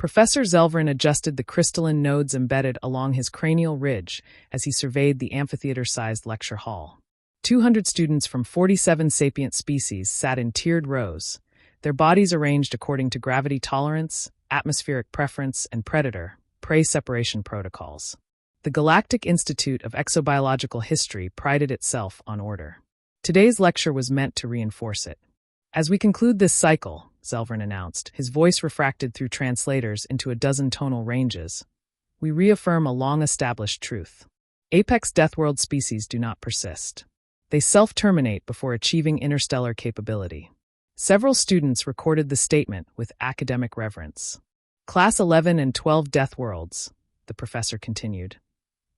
Professor Zelvrin adjusted the crystalline nodes embedded along his cranial ridge as he surveyed the amphitheater-sized lecture hall. 200 students from 47 sapient species sat in tiered rows, their bodies arranged according to gravity tolerance, atmospheric preference, and predator-prey separation protocols. The Galactic Institute of Exobiological History prided itself on order. Today's lecture was meant to reinforce it. As we conclude this cycle, Zelvrin announced, his voice refracted through translators into a dozen tonal ranges, we reaffirm a long-established truth. Apex Deathworld species do not persist. They self-terminate before achieving interstellar capability. Several students recorded the statement with academic reverence. Class 11 and 12 Deathworlds, the professor continued,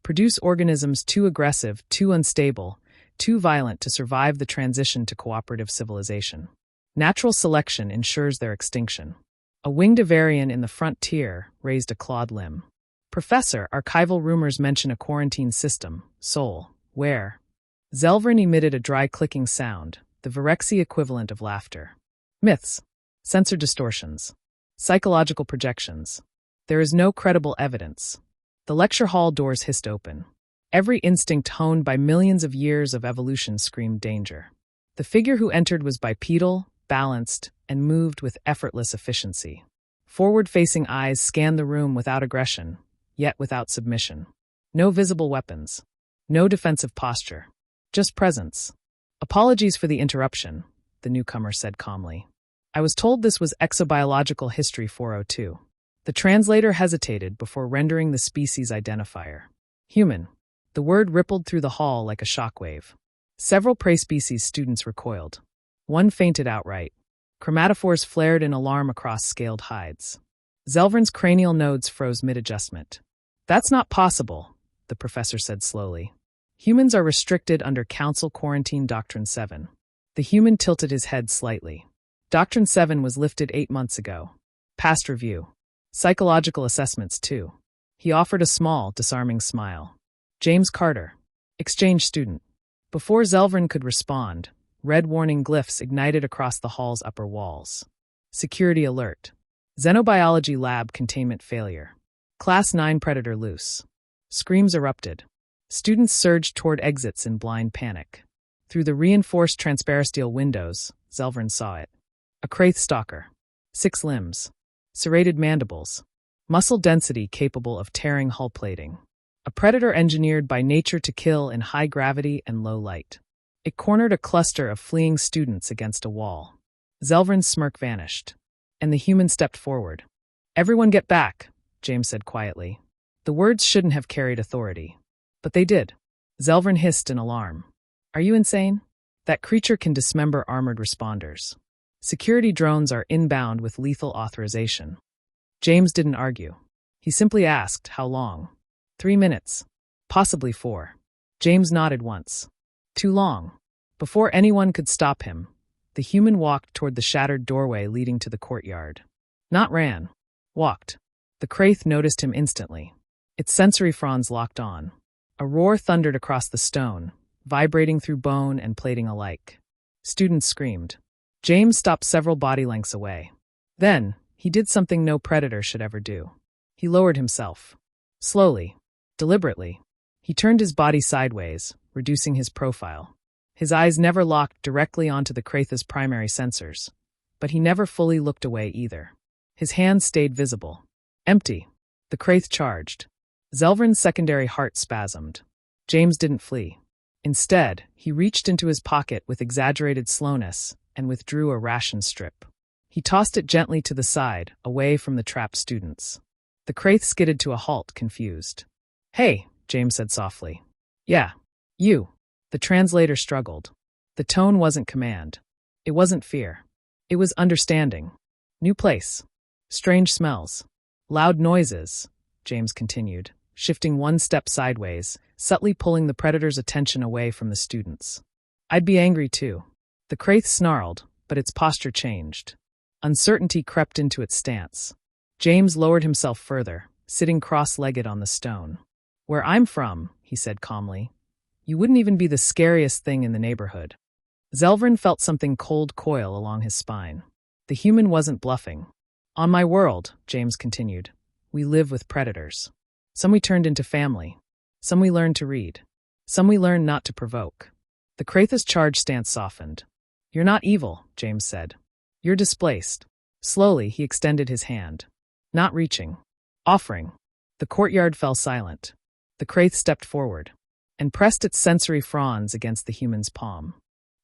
produce organisms too aggressive, too unstable, too violent to survive the transition to cooperative civilization. Natural selection ensures their extinction. A winged Avarian in the front tier raised a clawed limb. Professor, archival rumors mention a quarantine system, Sol, where? Zelvrin emitted a dry clicking sound, the Virexi equivalent of laughter. Myths. Sensor distortions. Psychological projections. There is no credible evidence. The lecture hall doors hissed open. Every instinct honed by millions of years of evolution screamed danger. The figure who entered was bipedal, balanced, and moved with effortless efficiency. Forward-facing eyes scanned the room without aggression, yet without submission. No visible weapons. No defensive posture. Just presence. Apologies for the interruption, the newcomer said calmly. I was told this was Exobiological History 402. The translator hesitated before rendering the species identifier. Human. The word rippled through the hall like a shockwave. Several prey species students recoiled. One fainted outright. Chromatophores flared in alarm across scaled hides. Zelvrin's cranial nodes froze mid-adjustment. That's not possible, the professor said slowly. Humans are restricted under Council Quarantine Doctrine 7. The human tilted his head slightly. Doctrine 7 was lifted 8 months ago. Past review. Psychological assessments, too. He offered a small, disarming smile. James Carter. Exchange student. Before Zelvrin could respond, red warning glyphs ignited across the hall's upper walls. Security alert. Xenobiology lab containment failure. Class 9 predator loose. Screams erupted. Students surged toward exits in blind panic. Through the reinforced transparisteel windows, Zelvrin saw it. A Kraith stalker. 6 limbs. Serrated mandibles. Muscle density capable of tearing hull plating. A predator engineered by nature to kill in high gravity and low light. It cornered a cluster of fleeing students against a wall. Zelvrin's smirk vanished, and the human stepped forward. Everyone get back, James said quietly. The words shouldn't have carried authority. But they did. Zelvrin hissed in alarm. Are you insane? That creature can dismember armored responders. Security drones are inbound with lethal authorization. James didn't argue. He simply asked, how long? 3 minutes. Possibly 4. James nodded once. Too long. Before anyone could stop him, the human walked toward the shattered doorway leading to the courtyard. Not ran. Walked. The Kraith noticed him instantly. Its sensory fronds locked on. A roar thundered across the stone, vibrating through bone and plating alike. Students screamed. James stopped several body lengths away. Then, he did something no predator should ever do. He lowered himself. Slowly, deliberately. He turned his body sideways, reducing his profile. His eyes never locked directly onto the Kraith's primary sensors, but he never fully looked away either. His hands stayed visible. Empty. The Kraith charged. Zelvrin's secondary heart spasmed. James didn't flee. Instead, he reached into his pocket with exaggerated slowness and withdrew a ration strip. He tossed it gently to the side, away from the trapped students. The Kraith skidded to a halt, confused. Hey, James said softly. Yeah, you. The translator struggled. The tone wasn't command. It wasn't fear. It was understanding. New place. Strange smells. Loud noises, James continued, shifting one step sideways, subtly pulling the predator's attention away from the students. I'd be angry too. The Kraith snarled, but its posture changed. Uncertainty crept into its stance. James lowered himself further, sitting cross-legged on the stone. Where I'm from, he said calmly, you wouldn't even be the scariest thing in the neighborhood. Zelvrin felt something cold coil along his spine. The human wasn't bluffing. On my world, James continued, we live with predators. Some we turned into family. Some we learned to read. Some we learned not to provoke. The Kraith's charge stance softened. You're not evil, James said. You're displaced. Slowly, he extended his hand. Not reaching. Offering. The courtyard fell silent. The Kraith stepped forward and pressed its sensory fronds against the human's palm.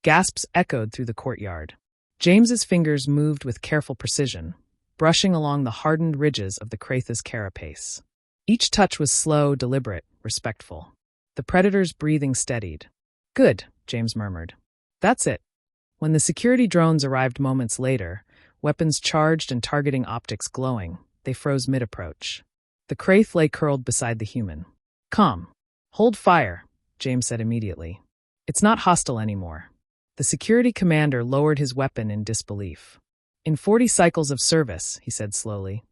Gasps echoed through the courtyard. James's fingers moved with careful precision, brushing along the hardened ridges of the Kraith's carapace. Each touch was slow, deliberate, respectful. The predator's breathing steadied. Good, James murmured. That's it. When the security drones arrived moments later, weapons charged and targeting optics glowing, they froze mid-approach. The Kraith lay curled beside the human. Calm. Hold fire, James said immediately. It's not hostile anymore. The security commander lowered his weapon in disbelief. In 40 cycles of service, he said slowly,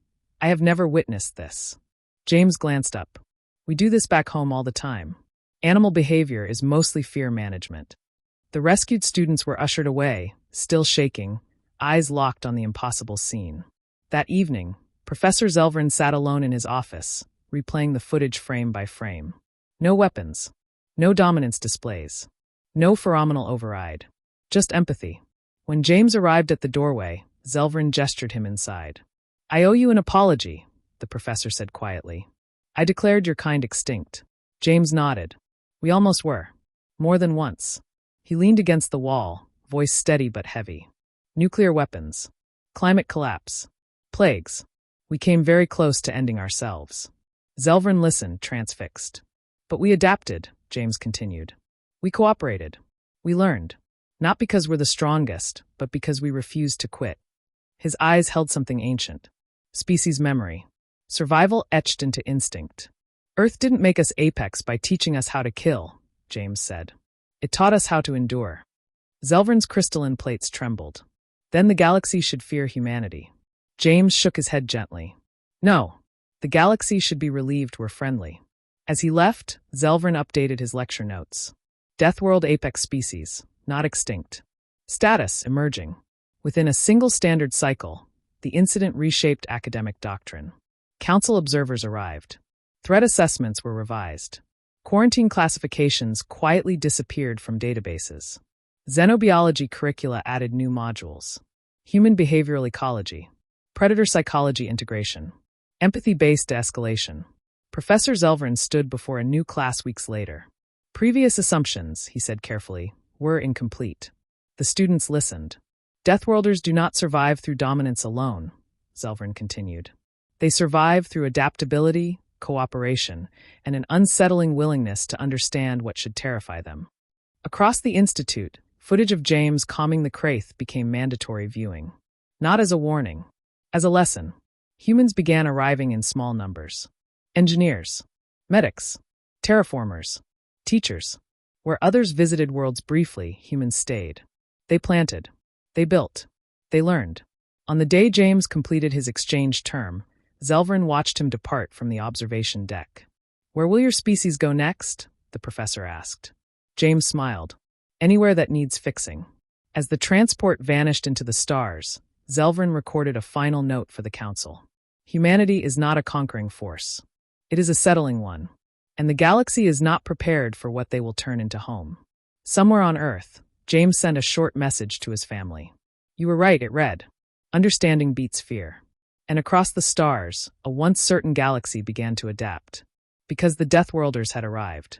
I have never witnessed this. James glanced up. We do this back home all the time. Animal behavior is mostly fear management. The rescued students were ushered away, still shaking, eyes locked on the impossible scene. That evening, Professor Zelvrin sat alone in his office, replaying the footage frame by frame. No weapons. No dominance displays. No pheromonal override. Just empathy. When James arrived at the doorway, Zelvrin gestured him inside. I owe you an apology, the professor said quietly. I declared your kind extinct. James nodded. We almost were. More than once. He leaned against the wall, voice steady but heavy. Nuclear weapons. Climate collapse. Plagues. We came very close to ending ourselves. Zelvrin listened, transfixed. But we adapted, James continued. We cooperated. We learned. Not because we're the strongest, but because we refused to quit. His eyes held something ancient. Species memory. Survival etched into instinct. Earth didn't make us apex by teaching us how to kill, James said. It taught us how to endure. Zelvrin's crystalline plates trembled. Then the galaxy should fear humanity. James shook his head gently. No, the galaxy should be relieved we're friendly. As he left, Zelvrin updated his lecture notes. Deathworld apex species, not extinct. Status emerging. Within a single standard cycle, the incident reshaped academic doctrine. Council observers arrived. Threat assessments were revised. Quarantine classifications quietly disappeared from databases. Xenobiology curricula added new modules. Human behavioral ecology. Predator psychology integration. Empathy-based de-escalation. Professor Zelvrin stood before a new class weeks later. Previous assumptions, he said carefully, were incomplete. The students listened. Deathworlders do not survive through dominance alone, Zelvrin continued. They survive through adaptability, cooperation, and an unsettling willingness to understand what should terrify them. Across the institute, footage of James calming the Kraith became mandatory viewing. Not as a warning, as a lesson. Humans began arriving in small numbers. Engineers, medics, terraformers, teachers. Where others visited worlds briefly, humans stayed. They planted. They built. They learned. On the day James completed his exchange term, Zelvrin watched him depart from the observation deck. Where will your species go next? The professor asked. James smiled. Anywhere that needs fixing. As the transport vanished into the stars, Zelvrin recorded a final note for the council. Humanity is not a conquering force. It is a settling one. And the galaxy is not prepared for what they will turn into home. Somewhere on Earth, James sent a short message to his family. You were right, it read. Understanding beats fear. And across the stars, a once certain galaxy began to adapt. Because the Deathworlders had arrived.